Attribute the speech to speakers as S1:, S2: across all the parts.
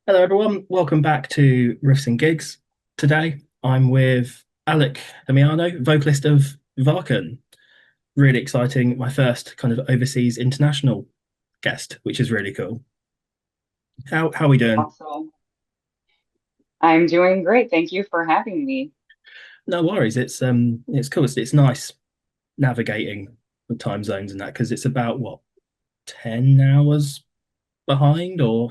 S1: Hello, everyone. Welcome back to Riffs and Gigs. Today, I'm with Alec Damiano, vocalist of VARKAN. Really exciting. My first kind of overseas international guest, which is really cool. How are we doing?
S2: Awesome. I'm doing great. Thank you for having me.
S1: No worries. It's cool. It's nice navigating the time zones and that because it's about what 10 hours behind or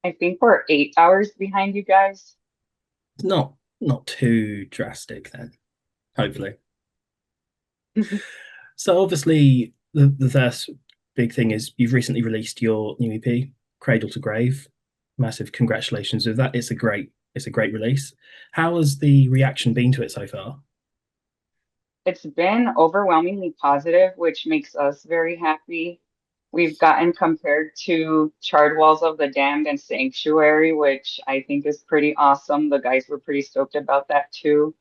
S2: I think we're 8 hours behind you guys.
S1: not not too drastic then, hopefully. So obviously the first big thing is you've recently released your new EP, Cradle to Grave. Massive congratulations with that. It's a great release. How has the reaction been to it so far?
S2: It's been overwhelmingly positive, which makes us very happy. We've gotten compared to Charred Walls of the Damned and Sanctuary, which I think is pretty awesome. The guys were pretty stoked about that too.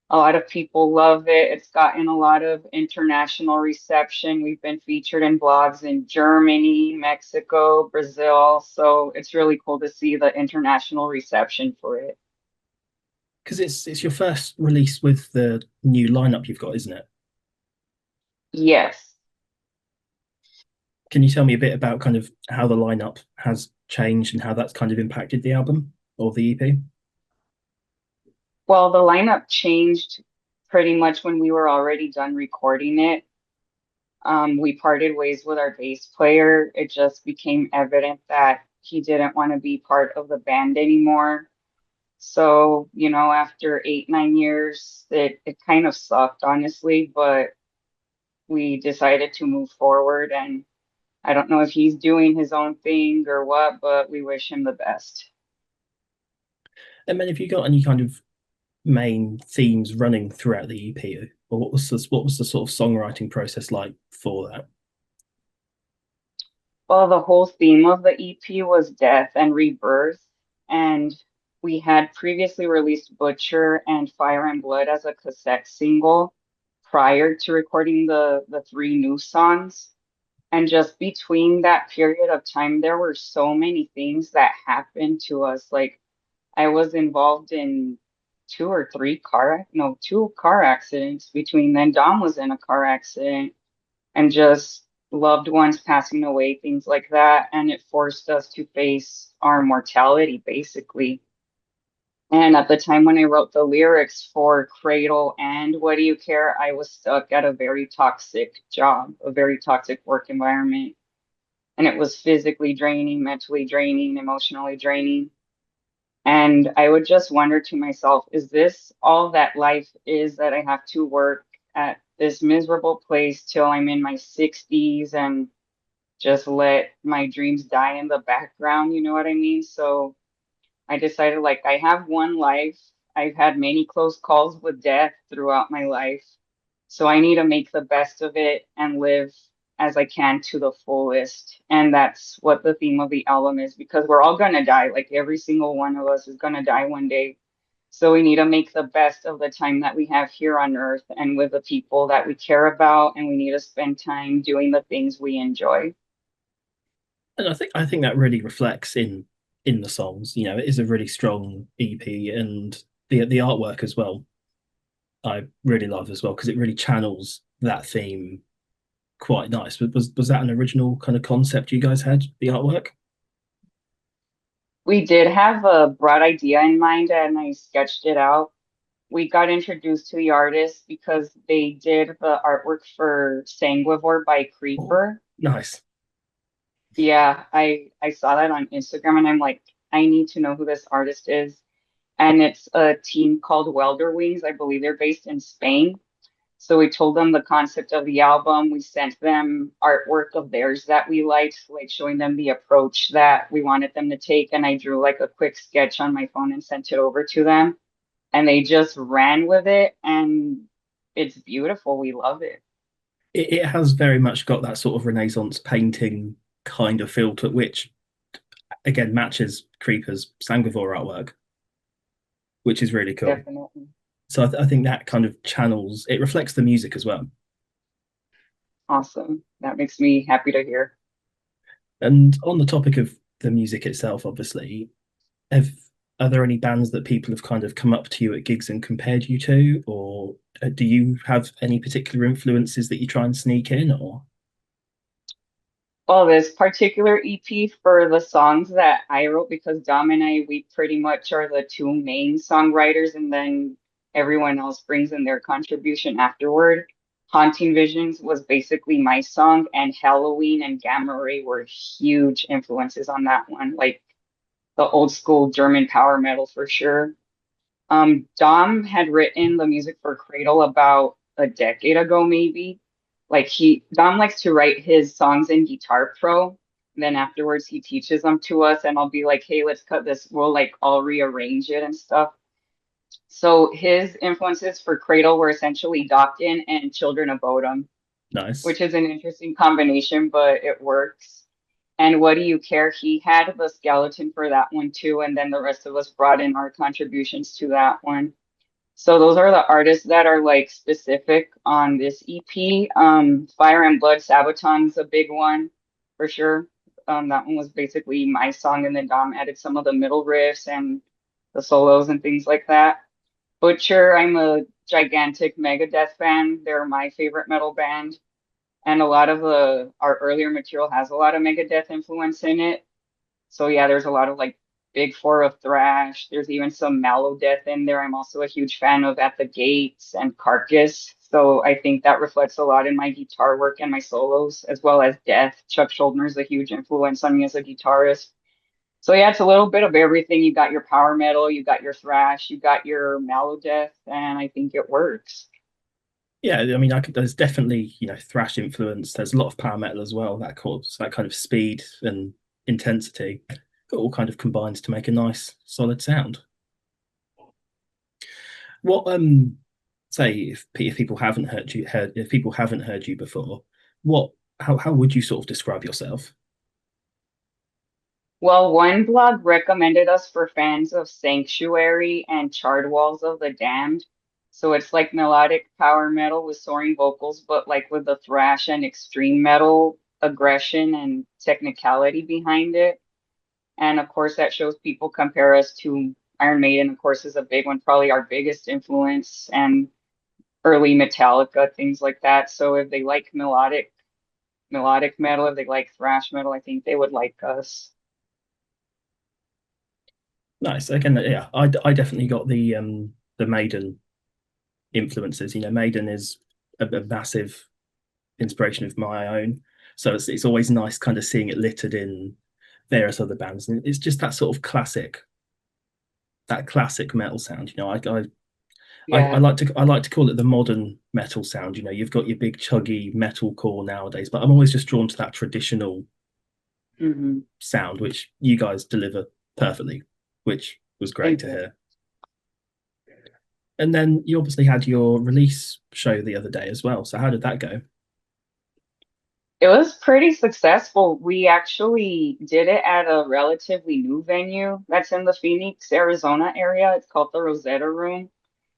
S2: A lot of people love it. It's gotten a lot of international reception. We've been featured in blogs in Germany, Mexico, Brazil. So it's really cool to see the international reception for it.
S1: Because it's your first release with the new lineup you've got, isn't it?
S2: Yes.
S1: Can you tell me a bit about kind of how the lineup has changed and how that's kind of impacted the album or the EP?
S2: Well, the lineup changed pretty much when we were already done recording it. We parted ways with our bass player. It just became evident that he didn't want to be part of the band anymore. So, after 8, 9 years, it kind of sucked, honestly, but we decided to move forward. And I don't know if he's doing his own thing or what, but we wish him the best.
S1: And then have you got any kind of main themes running throughout the EP, or what was the sort of songwriting process like for that?
S2: Well, the whole theme of the EP was death and rebirth. And we had previously released Butcher and Fire and Blood as a cassette single prior to recording the three new songs. And just between that period of time, there were so many things that happened to us. Like I was involved in two car accidents between then. Dom was in a car accident and just loved ones passing away, things like that. And it forced us to face our mortality, basically. And at the time when I wrote the lyrics for Cradle and What Do You Care, I was stuck at a very toxic job, a very toxic work environment. And it was physically draining, mentally draining, emotionally draining. And I would just wonder to myself, is this all that life is, that I have to work at this miserable place till I'm in my 60s and just let my dreams die in the background? You know what I mean? So I decided, like, I have one life. I've had many close calls with death throughout my life. So I need to make the best of it and live as I can to the fullest. And that's what the theme of the album is, because we're all going to die. Like every single one of us is going to die one day. So we need to make the best of the time that we have here on earth and with the people that we care about. And we need to spend time doing the things we enjoy.
S1: And I think that really reflects in the songs. You know, it is a really strong EP, and the artwork as well. I really love as well because it really channels that theme quite nice. But was that an original kind of concept you guys had, the artwork?
S2: We did have a broad idea in mind and I sketched it out. We got introduced to the artist because they did the artwork for Sanguivore by
S1: Oh,
S2: Creeper.
S1: nice.
S2: Yeah, I saw that on Instagram and I'm like, I need to know who this artist is. And it's a team called Welder Wings. I believe they're based in Spain. So we told them the concept of the album. We sent them artwork of theirs that we liked, like showing them the approach that we wanted them to take. And I drew like a quick sketch on my phone and sent it over to them. And they just ran with it. And it's beautiful. We love it.
S1: It has very much got that sort of Renaissance painting kind of feel to it, which again matches Creeper's Sanguivore artwork, which is really cool.
S2: Definitely.
S1: So I think that kind of channels it reflects the music as well.
S2: Awesome. That makes me happy to hear.
S1: And on the topic of the music itself, obviously, have are there any bands that people have kind of come up to you at gigs and compared you to, or do you have any particular influences that you try and sneak in, or
S2: Well, this particular EP for the songs that I wrote, because Dom and I, we pretty much are the two main songwriters, and then everyone else brings in their contribution afterward. Haunting Visions was basically my song, and Halloween and Gamma Ray were huge influences on that one, like the old school German power metal for sure. Dom had written the music for Cradle about a decade ago, maybe. Like Dom likes to write his songs in Guitar Pro. Then afterwards he teaches them to us, and I'll be like, hey, let's cut this. We'll like all rearrange it and stuff. So his influences for Cradle were essentially Dokken and Children of Bodom,
S1: nice?
S2: which is an interesting combination, but it works. And What Do You Care? He had the skeleton for that one too, and then the rest of us brought in our contributions to that one. So those are the artists that are like specific on this EP. Fire and Blood, Sabaton's a big one for sure. That one was basically my song, and then Dom added some of the middle riffs and the solos and things like that. Butcher, I'm a gigantic Megadeth fan. They're my favorite metal band, and a lot of the our earlier material has a lot of Megadeth influence in it. So yeah, there's a lot of like big four of thrash. There's even some mellow death in there. I'm also a huge fan of At the Gates and Carcass. So I think that reflects a lot in my guitar work and my solos, as well as death. Chuck Schuldiner is a huge influence on me as a guitarist. So yeah, it's a little bit of everything. You got your power metal, you got your thrash, you got your mellow death, and I think it works.
S1: Yeah, I mean, there's definitely thrash influence. There's a lot of power metal as well. That kind of speed and intensity, it all kind of combines to make a nice solid sound. What say if people haven't heard if people haven't heard you before, what how would you sort of describe yourself?
S2: Well, one blog recommended us for fans of Sanctuary and Charred Walls of the Damned. So it's like melodic power metal with soaring vocals, but like with the thrash and extreme metal aggression and technicality behind it. And of course, that shows people compare us to Iron Maiden, of course, is a big one, probably our biggest influence, and early Metallica, things like that. So if they like melodic metal, if they like thrash metal, I think they would like us.
S1: Nice. Again, yeah, I definitely got the Maiden influences. Maiden is a massive inspiration of my own. So it's always nice kind of seeing it littered in various other bands. And it's just that classic metal sound. I
S2: Yeah.
S1: like to call it the modern metal sound. You've got your big chuggy metal core nowadays, but I'm always just drawn to that traditional
S2: Hmm.
S1: sound, which you guys deliver perfectly, which was great
S2: Thank
S1: to
S2: you.
S1: hear. And then you obviously had your release show the other day as well. So how did that go?
S2: It was pretty successful. We actually did it at a relatively new venue that's in the Phoenix, Arizona area. It's called the Rosetta Room.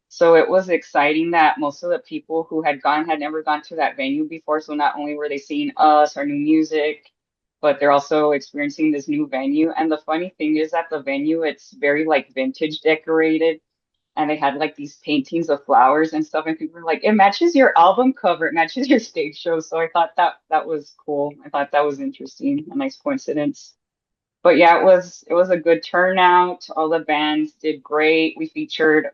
S2: So it was exciting that most of the people who had gone had never gone to that venue before. So not only were they seeing us, our new music, but they're also experiencing this new venue. And the funny thing is that the venue, it's very like vintage decorated. And they had like these paintings of flowers and stuff. And people were like, it matches your album cover, it matches your stage show. So I thought that was cool. I thought that was interesting, a nice coincidence. But yeah, it was a good turnout. All the bands did great. We featured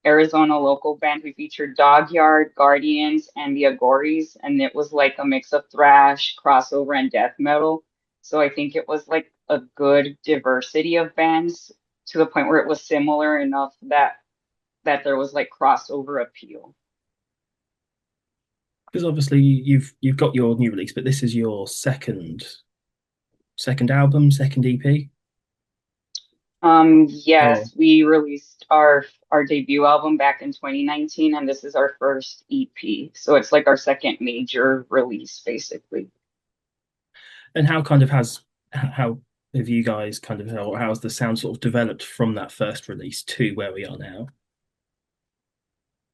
S2: Arizona local band. We featured Dog Yard, Guardians, and the Agories, and it was like a mix of thrash, crossover, and death metal. So I think it was like a good diversity of bands to the point where it was similar enough that there was like crossover appeal.
S1: Because obviously you've got your new release, but this is your second album, second EP. Or
S2: Yes, we released our debut album back in 2019, and this is our first EP. So it's like our second major release, basically.
S1: and how kind of has how have you guys kind of how's the sound sort of developed from that first release to where we are now?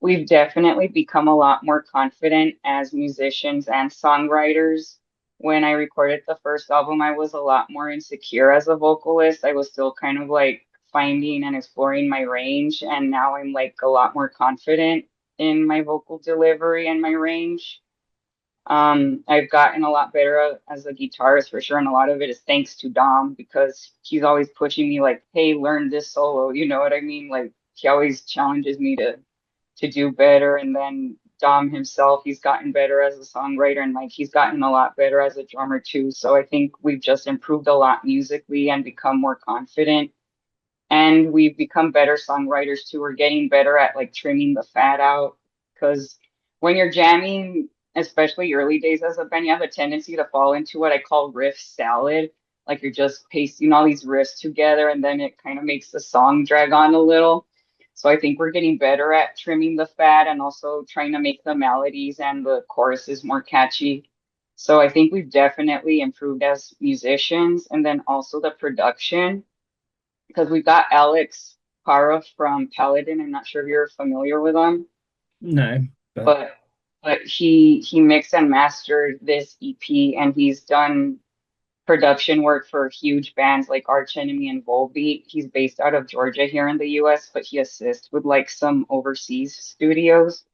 S2: We've definitely become a lot more confident as musicians and songwriters. when I recorded the first album, I was a lot more insecure as a vocalist. I was still kind of like finding and exploring my range, and now I'm like a lot more confident in my vocal delivery and my range. I've gotten a lot better as a guitarist for sure, and a lot of it is thanks to Dom because he's always pushing me like, "Hey, learn this solo." You know what I mean? Like he always challenges me to do better. And then Dom himself, he's gotten better as a songwriter, and like he's gotten a lot better as a drummer too. So I think we've just improved a lot musically and become more confident. And we've become better songwriters too. We're getting better at like trimming the fat out because when you're jamming, especially early days as a band, you have a tendency to fall into what I call riff salad. Like you're just pasting all these riffs together and then it kind of makes the song drag on a little. So I think we're getting better at trimming the fat and also trying to make the melodies and the choruses more catchy. So I think we've definitely improved as musicians, and then also the production because we got Alex Para from Paladin. I'm not sure if you're familiar with him,
S1: No, but
S2: but he mixed and mastered this EP, and he's done production work for huge bands like Arch Enemy and Volbeat. He's based out of Georgia here in the US, but he assists with like some overseas studios,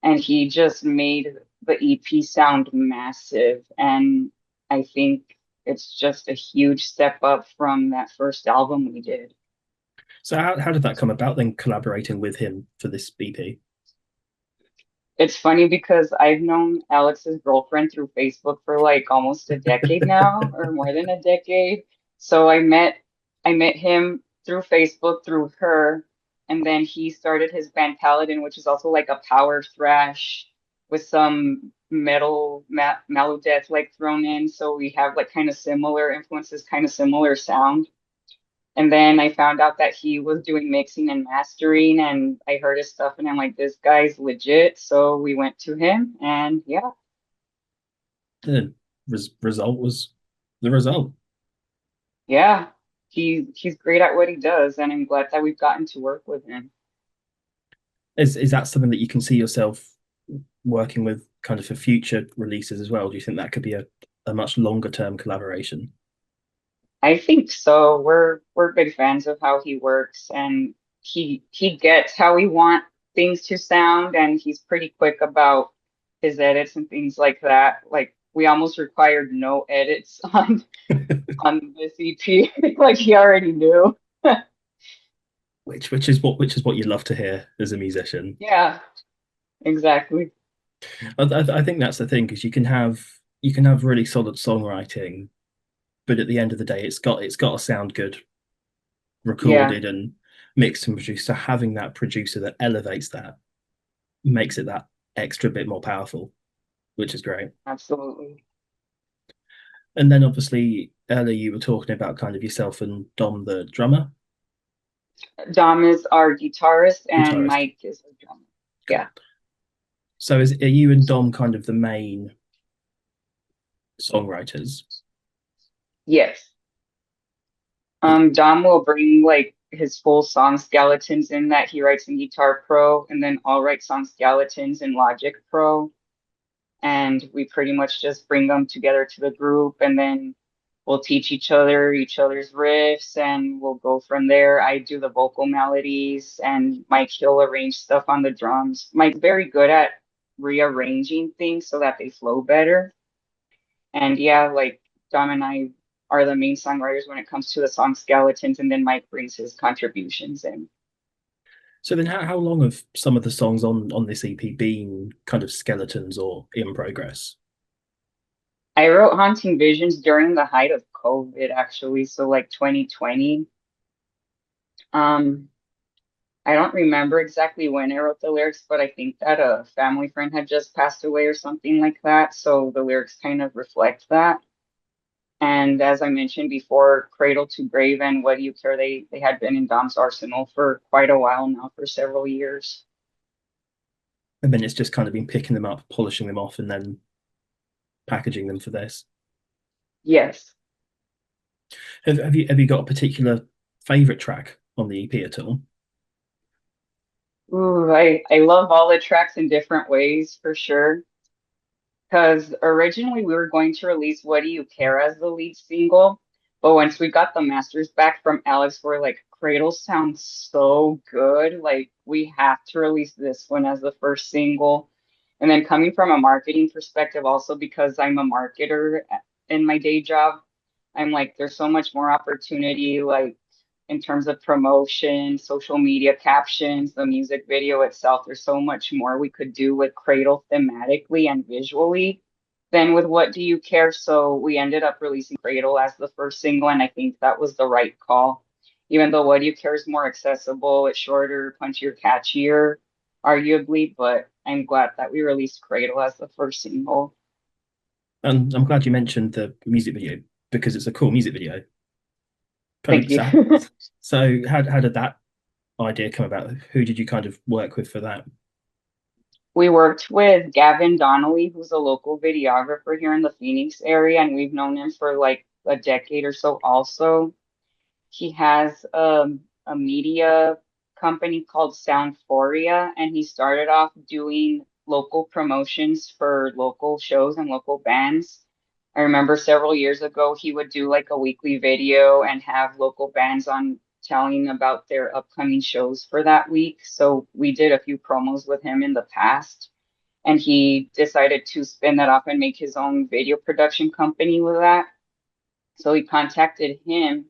S2: and he just made the EP sound massive. And I think it's just a huge step up from that first album we did.
S1: so how did that come about then collaborating with him for this BP?
S2: It's funny because I've known Alex's girlfriend through Facebook for like almost a decade now, or more than a decade. So I met him through Facebook through her, and then he started his band Paladin, which is also like a power thrash with some metal melodeath like thrown in. So we have like kind of similar influences, kind of similar sound. And then I found out that he was doing mixing and mastering, and I heard his stuff, and I'm like, this guy's legit. So we went to him, and yeah,
S1: The result was the result.
S2: yeah, he's great at what he does, and I'm glad that we've gotten to work with him.
S1: Is that something that you can see yourself working with kind of for future releases as well? Do you think that could be a much longer term collaboration?
S2: I think so. We're big fans of how he works, and he gets how we want things to sound, and he's pretty quick about his edits and things like that. Like we almost required no edits on this EP. Like he already knew.
S1: Which is what you love to hear as a musician.
S2: Yeah, exactly.
S1: I think that's the thing because you can have really solid songwriting, but at the end of the day, it's got to sound good,
S2: Yeah,
S1: recorded and mixed and produced. So having that producer that elevates that makes it that extra bit more powerful, which is great.
S2: absolutely.
S1: And then obviously earlier you were talking about kind of yourself and Dom the drummer,
S2: Dom is our guitarist and
S1: guitarist.
S2: Mike is our drummer.
S1: Cool.
S2: Yeah.
S1: So are you and Dom kind of the main songwriters?
S2: Yes. Dom will bring like his full song skeletons in that he writes in Guitar Pro, and then I'll write song skeletons in Logic Pro. And we pretty much just bring them together to the group, and then we'll teach each other's riffs, and we'll go from there. I do the vocal melodies, and Mike he'll arrange stuff on the drums. Mike's very good at rearranging things so that they flow better. And yeah, like Dom and I are the main songwriters when it comes to the song Skeletons, and then Mike brings his contributions in.
S1: So then how long have some of the songs on this EP been kind of skeletons or in progress?
S2: I wrote Haunting Visions during the height of COVID, actually, so like 2020. Um, I don't remember exactly when I wrote the lyrics, but I think that a family friend had just passed away or something like that, so the lyrics kind of reflect that. And as I mentioned before, Cradle to Grave and What Do You Care, they had been in Dom's arsenal for quite a while now, for several years.
S1: And then it's just kind of been picking them up, polishing them off, and then packaging them for this.
S2: Yes.
S1: Have you got a particular favorite track on the EP at all?
S2: Ooh, I love all the tracks in different ways for sure. Because originally we were going to release What Do You Care as the lead single, but once we got the masters back from Alex, we're like, Cradle sounds so good. Like, we have to release this one as the first single. And then coming from a marketing perspective, also because I'm a marketer in my day job, I'm like, there's so much more opportunity, like in terms of promotion, social media captions, the music video itself. There's so much more we could do with Cradle thematically and visually than with What Do You Care? So we ended up releasing Cradle as the first single, and I think that was the right call. Even though What Do You Care is more accessible, it's shorter, punchier, catchier, arguably, but I'm glad that we released Cradle as the first single.
S1: And I'm glad you mentioned the music video because it's a cool music video. Kind
S2: Thank
S1: of
S2: you.
S1: sad. So how did that idea come about? Who did you kind of work with for that?
S2: We worked with Gavin Donnelly, who's a local videographer here in the Phoenix area, and we've known him for like a decade or so also. He has a media company called Soundphoria, and he started off doing local promotions for local shows and local bands. I remember several years ago, he would do like a weekly video and have local bands on telling about their upcoming shows for that week. So we did a few promos with him in the past, and he decided to spin that off and make his own video production company with that. So we contacted him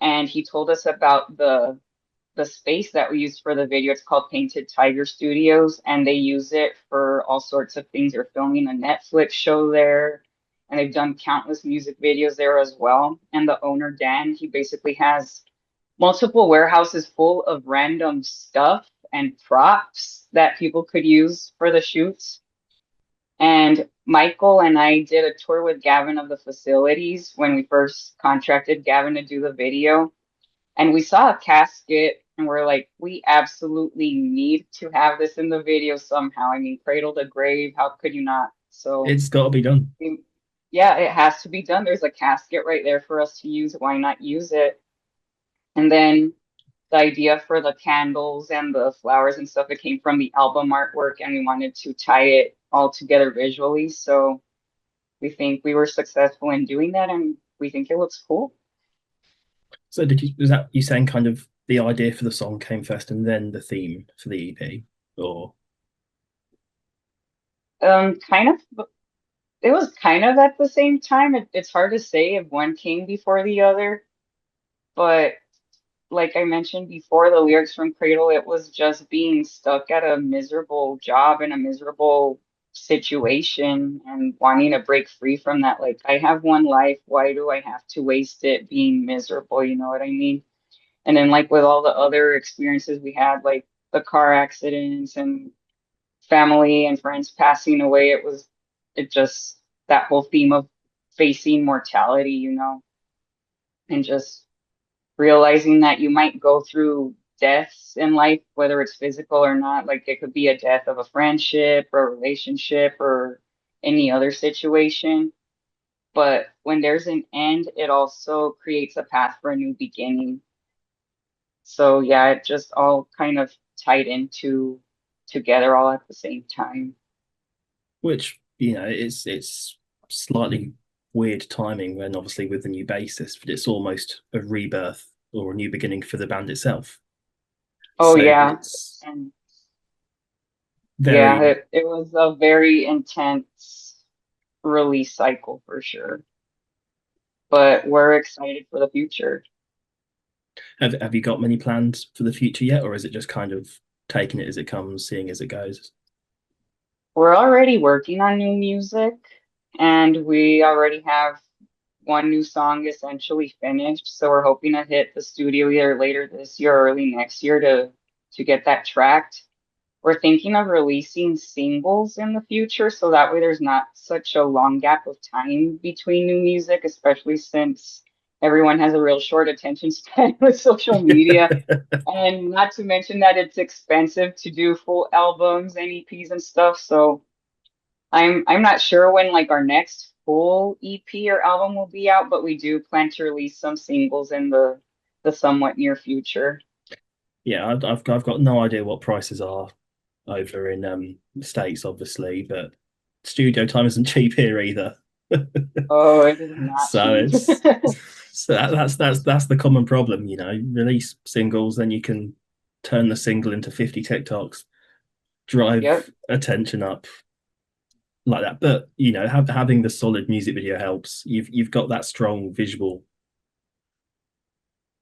S2: and he told us about the space that we used for the video. It's called Painted Tiger Studios, and they use it for all sorts of things. They're filming a Netflix show there, and they've done countless music videos there as well. And the owner, Dan, he basically has multiple warehouses full of random stuff and props that people could use for the shoots. And Michael and I did a tour with Gavin of the facilities when we first contracted Gavin to do the video. And we saw a casket and we're like, we absolutely need to have this in the video somehow. I mean, cradle to grave, how could you not? So,
S1: It's got to be done.
S2: yeah, it has to be done. There's a casket right there for us to use. Why not use it? And then the idea for the candles and the flowers and stuff, it came from the album artwork, and we wanted to tie it all together visually. So we think we were successful in doing that, and we think it looks cool.
S1: So did you was that you saying kind of the idea for the song came first and then the theme for the EP? Or
S2: Kind of, it was kind of at the same time. It's hard to say if one came before the other, but like I mentioned before, the lyrics from Cradle, it was just being stuck at a miserable job in a miserable situation and wanting to break free from that. Like, I have one life. Why do I have to waste it being miserable? You know what I mean? And then, like, with all the other experiences we had, like the car accidents and family and friends passing away, it just, that whole theme of facing mortality, and just realizing that you might go through deaths in life, whether it's physical or not. Like it could be a death of a friendship or a relationship or any other situation. But when there's an end, it also creates a path for a new beginning. So yeah, it just all kind of tied into together all at the same time.
S1: which, it's slightly weird timing when obviously with the new bassist, but it's almost a rebirth or a new beginning for the band itself.
S2: Oh
S1: So
S2: yeah.
S1: it's
S2: And yeah,
S1: very
S2: it was a very intense release cycle for sure. But we're excited for the future.
S1: have you got many plans for the future yet, or is it just kind of taking it as it comes, seeing as it goes?
S2: We're already working on new music, and we already have one new song essentially finished. So we're hoping to hit the studio either later this year or early next year to get that tracked. We're thinking of releasing singles in the future, so that way there's not such a long gap of time between new music, especially since everyone has a real short attention span with social media. And not to mention that it's expensive to do full albums and EPs and stuff. So I'm not sure when like our next full EP or album will be out, but we do plan to release some singles in the somewhat near future.
S1: Yeah, I've got no idea what prices are over in the States, obviously, but studio time isn't cheap here either.
S2: Oh, it is not
S1: So
S2: cheap.
S1: it's that's the common problem, you know. Release singles, then you can turn the single into 50 TikToks,
S2: Yep.
S1: drive attention up like that. But you know, having the solid music video helps. You've got that strong visual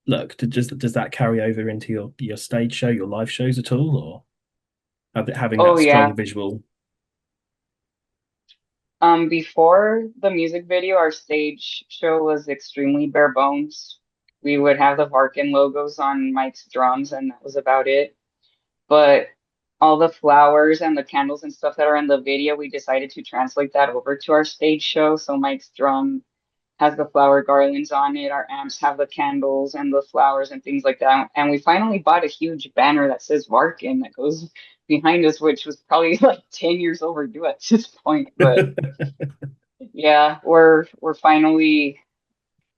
S1: look. Does that carry over into your stage show, your live shows at all, or having
S2: Oh
S1: that
S2: yeah.
S1: strong visual?
S2: Before the music video, our stage show was extremely bare bones. We would have the VARKAN logos on Mike's drums, and that was about it. But all the flowers and the candles and stuff that are in the video, we decided to translate that over to our stage show. So Mike's drum has the flower garlands on it. Our amps have the candles and the flowers and things like that. And we finally bought a huge banner that says Varkin that goes behind us, which was probably like 10 years overdue at this point. But yeah, we're finally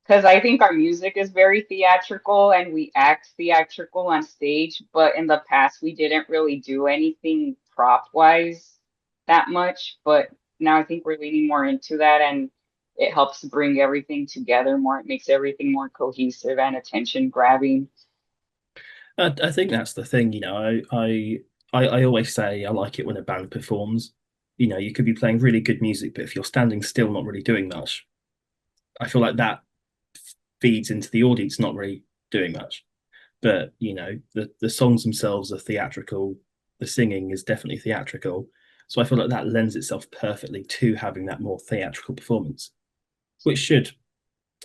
S2: because I think our music is very theatrical and we act theatrical on stage, but in the past we didn't really do anything prop wise that much. But now I think we're leaning more into that and it helps bring everything together more. It makes everything more cohesive and attention grabbing.
S1: I think that's the thing, you know. I always say I like it when a band performs. You know, you could be playing really good music, but if you're standing still, not really doing much, I feel like that feeds into the audience not really doing much. But you know, the songs themselves are theatrical. The singing is definitely theatrical. So I feel like that lends itself perfectly to having that more theatrical performance, which should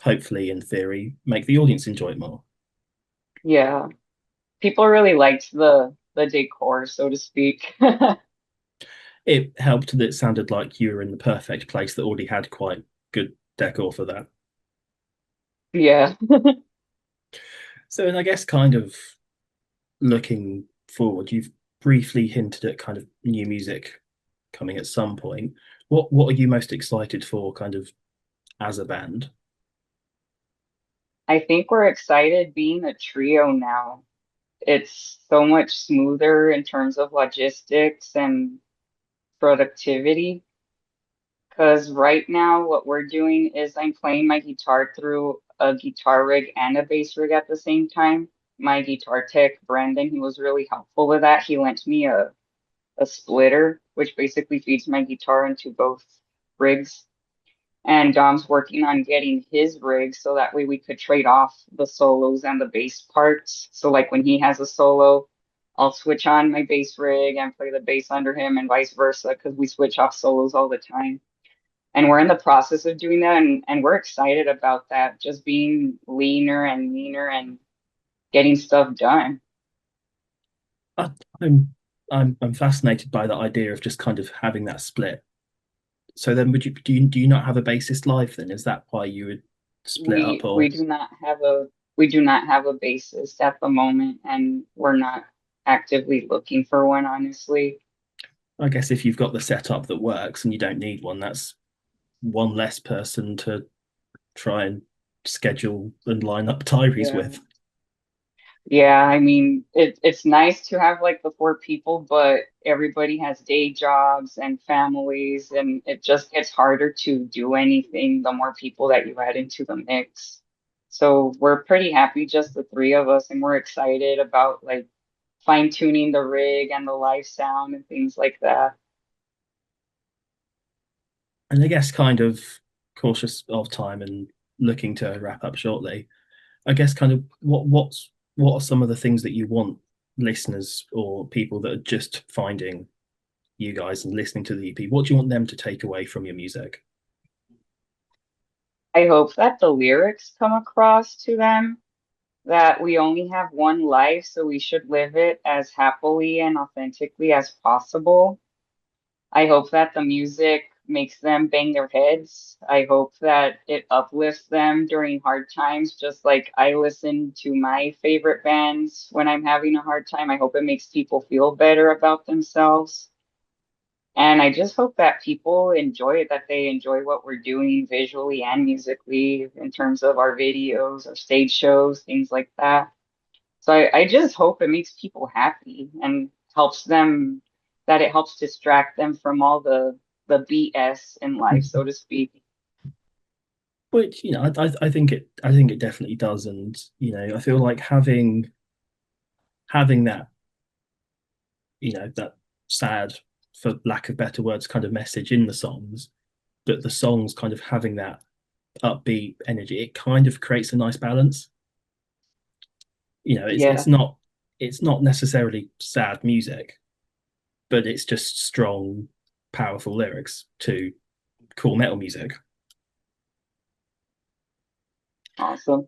S1: hopefully, in theory, make the audience enjoy it more.
S2: Yeah. People really liked the decor, so to speak.
S1: It helped that it sounded like you were in the perfect place that already had quite good decor for that.
S2: Yeah.
S1: So, and I guess kind of looking forward, you've briefly hinted at kind of new music coming at some point. What are you most excited for, kind of as a band?
S2: I think we're excited being a trio now. It's so much smoother in terms of logistics and productivity. Because right now, what we're doing is I'm playing my guitar through a guitar rig and a bass rig at the same time. My guitar tech, Brandon, he was really helpful with that. He lent me a splitter, which basically feeds my guitar into both rigs. And Dom's working on getting his rig so that way we could trade off the solos and the bass parts. So like when he has a solo, I'll switch on my bass rig and play the bass under him and vice versa because we switch off solos all the time. And we're in the process of doing that and we're excited about that, just being leaner and meaner and getting stuff done.
S1: I, I'm I'm fascinated by the idea of just kind of having that split. So then, would you do you not have a bassist live? Then is that why you would split up,
S2: We
S1: or
S2: do not have a bassist at the moment and we're not actively looking for one, honestly.
S1: I guess if you've got the setup that works and you don't need one, that's one less person to try and schedule and line up diaries
S2: Yeah.
S1: with.
S2: Yeah, I mean, it's nice to have like the four people, but everybody has day jobs and families, and it just gets harder to do anything the more people that you add into the mix. So we're pretty happy, just the three of us, and we're excited about like fine tuning the rig and the live sound and things like that.
S1: And I guess kind of cautious of time and looking to wrap up shortly. I guess kind of what are some of the things that you want listeners or people that are just finding you guys and listening to the EP? What do you want them to take away from your music?
S2: I hope that the lyrics come across to them, that we only have one life, so we should live it as happily and authentically as possible. I hope that the music makes them bang their heads. I hope that it uplifts them during hard times, just like I listen to my favorite bands when I'm having a hard time. I hope it makes people feel better about themselves. And I just hope that people enjoy it, that they enjoy what we're doing visually and musically in terms of our videos, our stage shows, things like that. So I just hope it makes people happy and helps them, that it helps distract them from all the BS in life, so to speak.
S1: Which, I think it definitely does. And, I feel like having that, that sad, for lack of better words, kind of message in the songs, but the songs kind of having that upbeat energy, it kind of creates a nice balance. It's
S2: Yeah,
S1: it's not necessarily sad music, but it's just strong, powerful lyrics to cool metal music.
S2: awesome.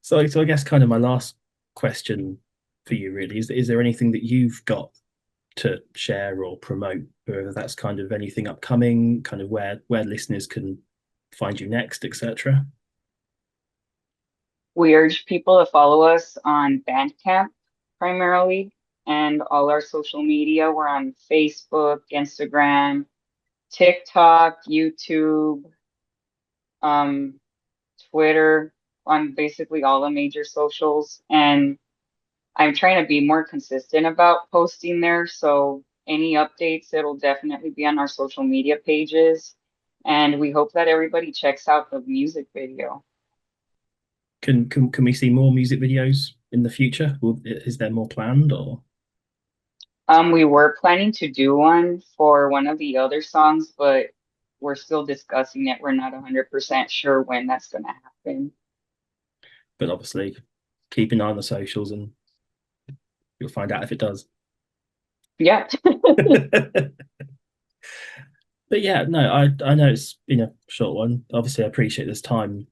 S1: So I guess kind of my last question for you really is there anything that you've got to share or promote, whether that's kind of anything upcoming, kind of where listeners can find you next, etc.
S2: We urge people to follow us on Bandcamp primarily and all our social media. We're on Facebook, Instagram, TikTok, YouTube, um, Twitter, on basically all the major socials. And I'm trying to be more consistent about posting there. So any updates, it'll definitely be on our social media pages. And we hope that everybody checks out the music video.
S1: Can we see more music videos in the future? Is there more planned or?
S2: We were planning to do one for one of the other songs, but we're still discussing it. We're not 100% sure when that's going to happen.
S1: But obviously, keep an eye on the socials, and you'll find out if it does.
S2: Yeah.
S1: But yeah, no, I know it's been a short one. Obviously, I appreciate this time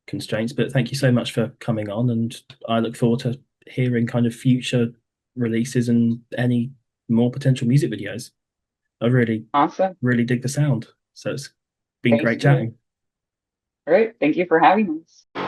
S1: constraints, but thank you so much for coming on, and I look forward to hearing kind of future releases and any more potential music videos. I really,
S2: Awesome.
S1: really dig the sound. So it's been
S2: Thank
S1: great
S2: you.
S1: chatting.
S2: All right. Thank you for having us.